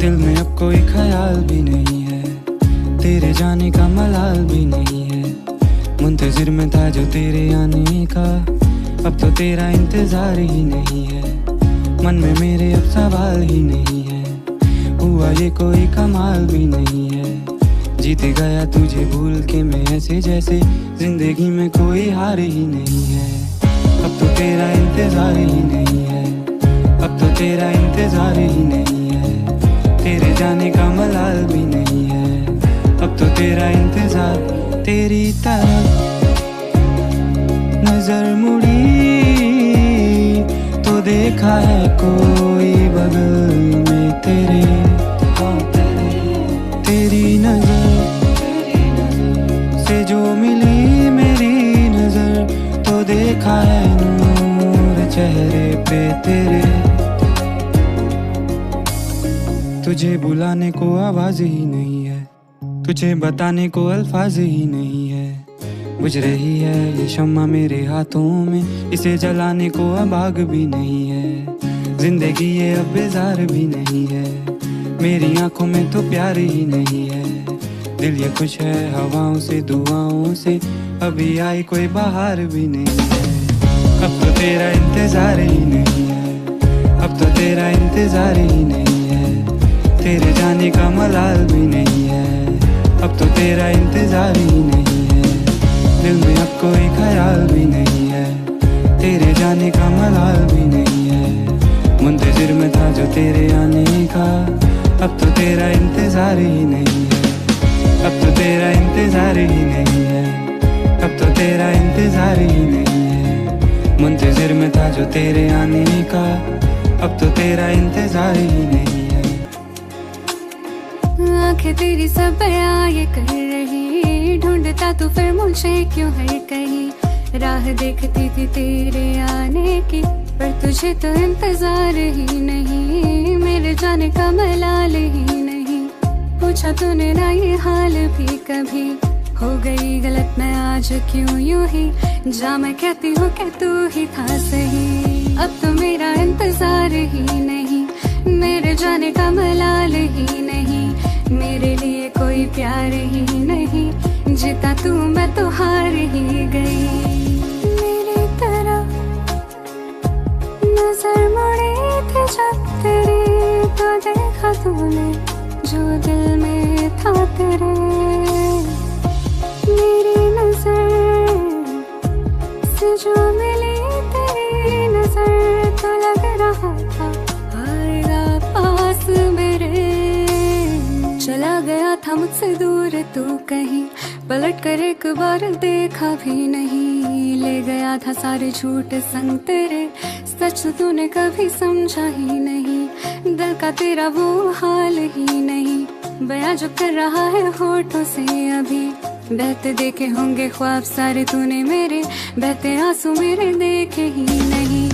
दिल में अब कोई ख्याल भी नहीं है, तेरे जाने का मलाल भी नहीं है। मुंतजिर में था जो तेरे आने का, अब तो तेरा इंतजार ही नहीं है। मन में मेरे अब सवाल ही नहीं है, हुआ ये कोई कमाल भी नहीं है। जीत गया तुझे भूल के मैं ऐसे जैसे जिंदगी में कोई हार ही नहीं है। अब तो तेरा इंतजार ही नहीं है, अब तो तेरा इंतजार ही नहीं है। तेरे जाने का मलाल भी नहीं है, अब तो तेरा इंतजार। तेरी तरफ नजर मुड़ी तो देखा है कोई बगल में तेरे। तेरी नजर से जो मिली मेरी नजर, तो देखा है नूर चेहरे पे तेरे। तुझे बुलाने को आवाज ही नहीं है, तुझे बताने को अल्फाज ही नहीं है। बुझ रही है ये शम्मा मेरे हाथों में, इसे जलाने को अब आग भी नहीं है। जिंदगी ये अब बेजार भी नहीं है, मेरी आंखों में तो प्यार ही नहीं है। दिल ये खुश है हवाओं से दुआओं से, अभी आई कोई बहार भी नहीं है। अब तो तेरा इंतजार ही नहीं है, अब तो तेरा इंतजार ही नहीं है। तेरे जाने का मलाल भी नहीं है, अब तो तेरा इंतजार ही नहीं है। दिल में अब कोई ख्याल भी नहीं है, तेरे जाने का मलाल भी नहीं है। मुंतजिर में था जो तेरे आने का, अब तो तेरा इंतजार ही नहीं है, अब तो तेरा इंतजार ही नहीं है, अब तो तेरा इंतजार ही नहीं है। मुंतजिर में था जो तेरे आने का, अब तो तेरा इंतजार ही नहीं है। आंखें तेरी सब बयां ये कर रही, ढूंढता तू फिर मुझे क्यों हर कहीं। राह देखती थी तेरे आने की, पर तुझे तो इंतजार ही नहीं, मेरे जाने का मलाल ही नहीं। पूछा तूने ना ये हाल भी कभी, हो गई गलत मैं आज क्यों यूं ही। जा मैं कहती हूँ कि तू ही था सही, अब तो मेरा इंतजार ही नहीं, मेरे जाने का मलाल ही नहीं। मेरे लिए कोई प्यार ही नहीं, जीता तू मैं तो हार ही गई। मेरी तरफ नजर मुड़ी थी जब तेरी, तो देखा तूने जो दिल में था तेरे। मेरी नजर से जो मिली तेरी नजर, तो लग रहा था आएगा पास मेरे। चला गया था मुझसे दूर तू कहीं, पलट कर एक बार देखा भी नहीं। ले गया था सारे झूठ संग तेरे, सच तूने कभी समझा ही नहीं। दिल का तेरा वो हाल ही नहीं, बयां जो कर रहा है होठों से अभी। बहते देखे होंगे ख्वाब सारे तूने मेरे, बहते आंसू मेरे देखे ही नहीं।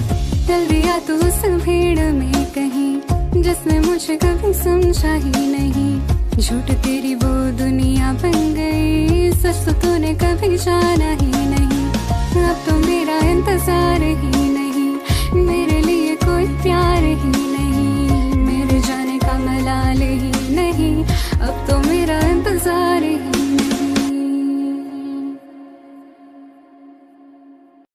चल दिया तू उस भीड़ में कहीं, जिसने मुझे कभी समझा ही नहीं। झूठ तेरी वो दुनिया बन गई, सच तो तूने कभी जाना ही